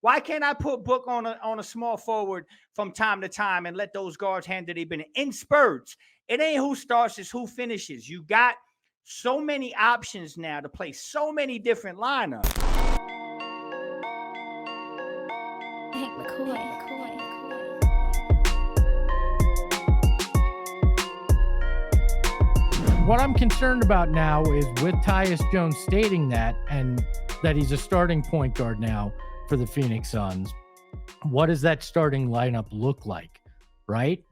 Why can't I put Book on a small forward from time to time and let those guards handle their business in spurts? It ain't who starts, it's who finishes. You got so many options now to play so many different lineups. What I'm concerned about now is with Tyus Jones stating that, and that he's a starting point guard now for the Phoenix Suns. What does that starting lineup look like, right?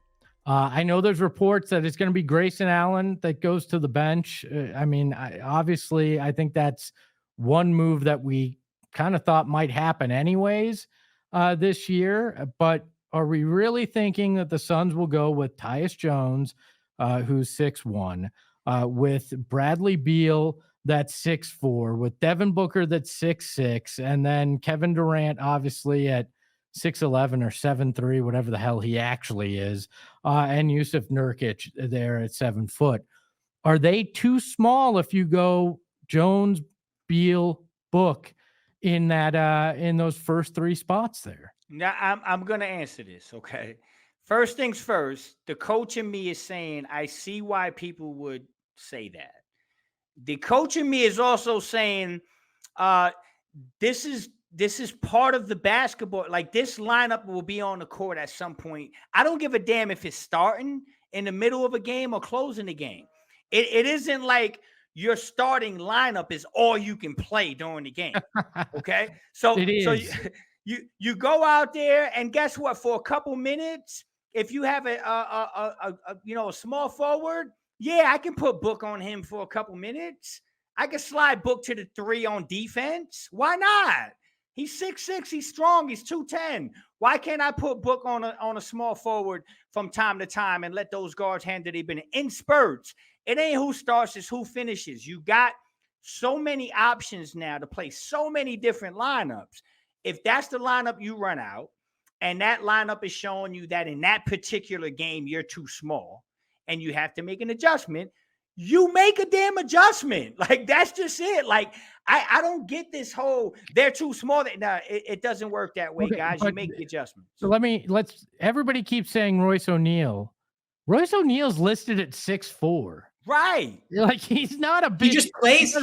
I know there's reports that it's going to be Grayson Allen that goes to the bench. Obviously, I think that's one move that we kind of thought might happen anyways this year. But are we really thinking that the Suns will go with Tyus Jones, who's 6'1", with Bradley Beal, that's 6'4", with Devin Booker, that's 6'6", and then Kevin Durant, obviously at 6'11" or 7'3", whatever the hell he actually is, and Jusuf Nurkic there at 7 foot. Are they too small if you go Jones, Beal, Book in that in those first three spots there? Now I'm going to answer this, okay? First things first, the coach in me is saying I see why people would say that. The coach in me is also saying this is part of the basketball. Like, this lineup will be on the court at some point. I don't give a damn if it's starting in the middle of a game or closing the game. It isn't like your starting lineup is all you can play during the game. Okay, so you go out there and guess what? For a couple minutes, if you have a small forward, yeah, I can put Book on him for a couple minutes. I can slide Book to the 3 on defense. Why not? He's 6'6", he's strong, he's 210. Why can't I put Book on a small forward from time to time and let those guards handle their business in spurts? It ain't who starts, it's who finishes. You got so many options now to play so many different lineups. If that's the lineup you run out, and that lineup is showing you that in that particular game you're too small and you have to make an adjustment, you make a damn adjustment. Like, that's just it. Like, I don't get this whole they're too small. No, it doesn't work that way, guys. You make the adjustments. So everybody keeps saying Royce O'Neal. Royce O'Neal's listed at 6'4". Right. Like, he's not a big. He just plays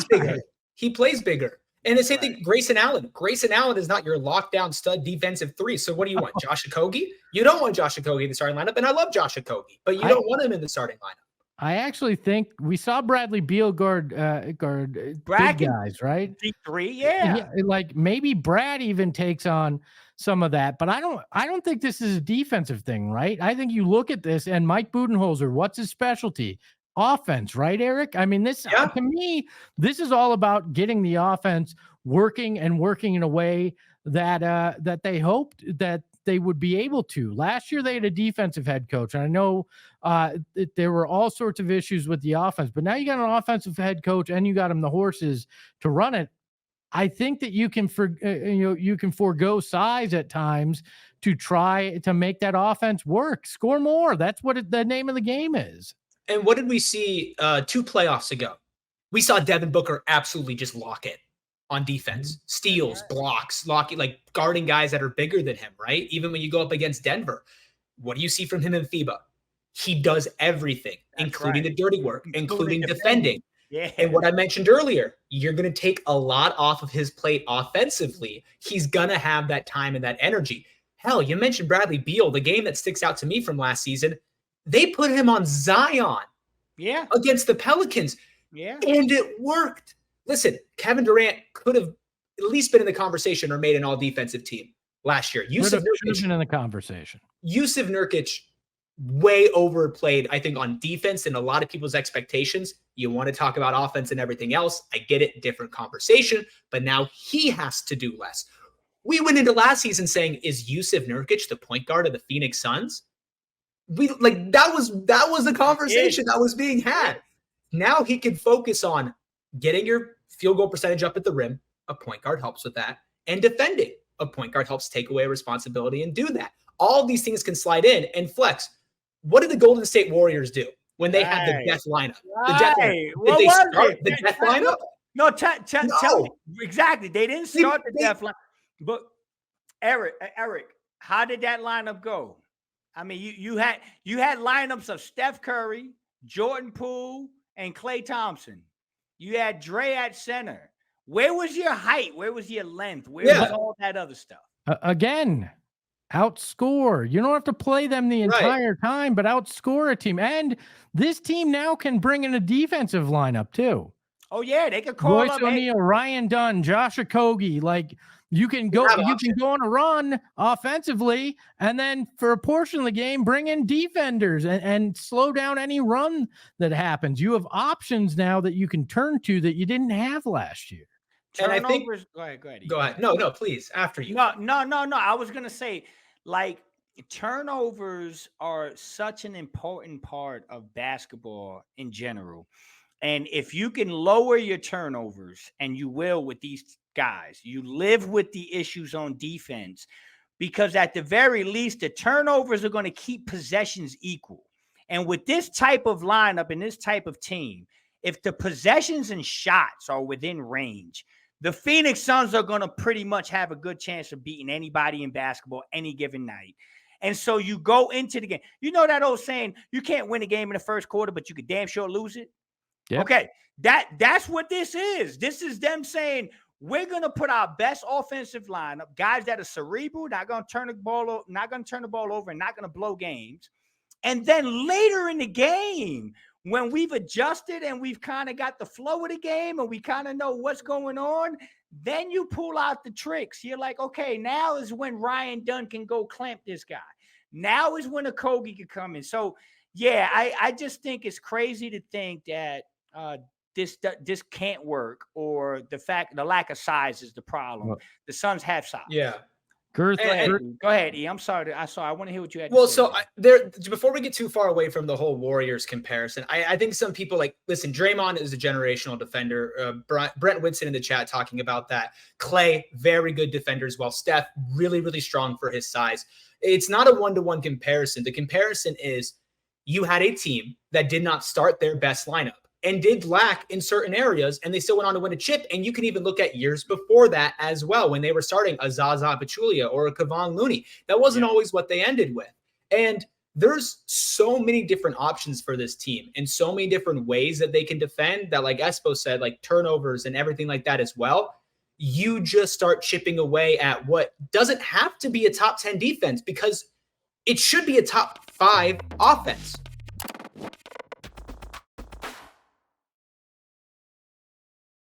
bigger. He plays bigger. And the same thing, Grayson Allen. Grayson Allen is not your lockdown stud defensive 3. So what do you want, Josh Okogie? You don't want Josh Okogie in the starting lineup, and I love Josh Okogie, but you don't want him in the starting lineup. I actually think we saw Bradley Beal guard big guys, right? D3, yeah. Like, maybe Brad even takes on some of that, but I don't think this is a defensive thing, right? I think you look at this and Mike Budenholzer, what's his specialty? Offense, right, Erik? I mean, to me, this is all about getting the offense working in a way that they hoped that they would be able to. Last year, they had a defensive head coach, and I know there were all sorts of issues with the offense, but now you got an offensive head coach and you got him the horses to run it. I think that you can forego size at times to try to make that offense work, score more. That's what the name of the game is. And what did we see 2 playoffs ago? We saw Devin Booker absolutely just lock it on defense, steals, blocks, like guarding guys that are bigger than him, right? Even when you go up against Denver, what do you see from him in FIBA? He does everything, including the dirty work, including defending. Yeah. And what I mentioned earlier, you're going to take a lot off of his plate offensively. He's going to have that time and that energy. Hell, you mentioned Bradley Beal, the game that sticks out to me from last season. They put him on Zion against the Pelicans. Yeah. And it worked. Listen, Kevin Durant could have at least been in the conversation or made an all-defensive team last year. Jusuf Nurkic been in the conversation. Jusuf Nurkic way overplayed, I think, on defense and a lot of people's expectations. You want to talk about offense and everything else. I get it, different conversation, but now he has to do less. We went into last season saying, is Jusuf Nurkic the point guard of the Phoenix Suns? That was the conversation that was being had. Now he can focus on getting your field goal percentage up at the rim. A point guard helps with that. And defending. A point guard helps take away responsibility and do that. All these things can slide in and flex. What did the Golden State Warriors do when they had the death lineup? The death lineup. Did they start the death lineup? No, tell me. Exactly. They didn't start the death lineup. But Erik, how did that lineup go? I mean, you had lineups of Steph Curry, Jordan Poole, and Klay Thompson. You had Dre at center. Where was your height? Where was your length? Where was all that other stuff? Again, outscore. You don't have to play them the entire time, but outscore a team. And this team now can bring in a defensive lineup too. Oh yeah, they could call Royce O'Neal, Ryan Dunn, Josh Okogie. Like you can go on a run offensively, and then for a portion of the game, bring in defenders and slow down any run that happens. You have options now that you can turn to that you didn't have last year. And I think go ahead. No, please. After you. No. I was gonna say, like, turnovers are such an important part of basketball in general. And if you can lower your turnovers, and you will with these guys, you live with the issues on defense, because at the very least, the turnovers are going to keep possessions equal. And with this type of lineup and this type of team, if the possessions and shots are within range, the Phoenix Suns are going to pretty much have a good chance of beating anybody in basketball any given night. And so you go into the game. You know that old saying, you can't win a game in the first quarter, but you could damn sure lose it? Yep. Okay, that's what this is. This is them saying, we're going to put our best offensive lineup, guys that are cerebral, not going to turn the ball over, and not going to blow games. And then later in the game, when we've adjusted and we've kind of got the flow of the game and we kind of know what's going on, then you pull out the tricks. You're like, okay, now is when Ryan Dunn can go clamp this guy. Now is when Okogie can come in. So, yeah, I just think it's crazy to think that this can't work, or the lack of size is the problem. Well, the Suns have size. Yeah. Go ahead, E. I'm sorry. I want to hear what you had to say. So before we get too far away from the whole Warriors comparison, I think some people listen, Draymond is a generational defender. Brent Whitson in the chat talking about that. Klay, very good defender as well. Steph, really, really strong for his size. It's not a one-to-one comparison. The comparison is you had a team that did not start their best lineup and did lack in certain areas, and they still went on to win a chip. And you can even look at years before that as well, when they were starting a Zaza Pachulia or a Kevon Looney. That wasn't always what they ended with. And there's so many different options for this team and so many different ways that they can defend that, like Espo said, like turnovers and everything like that as well. You just start chipping away at what doesn't have to be a top 10 defense, because it should be a top 5 offense.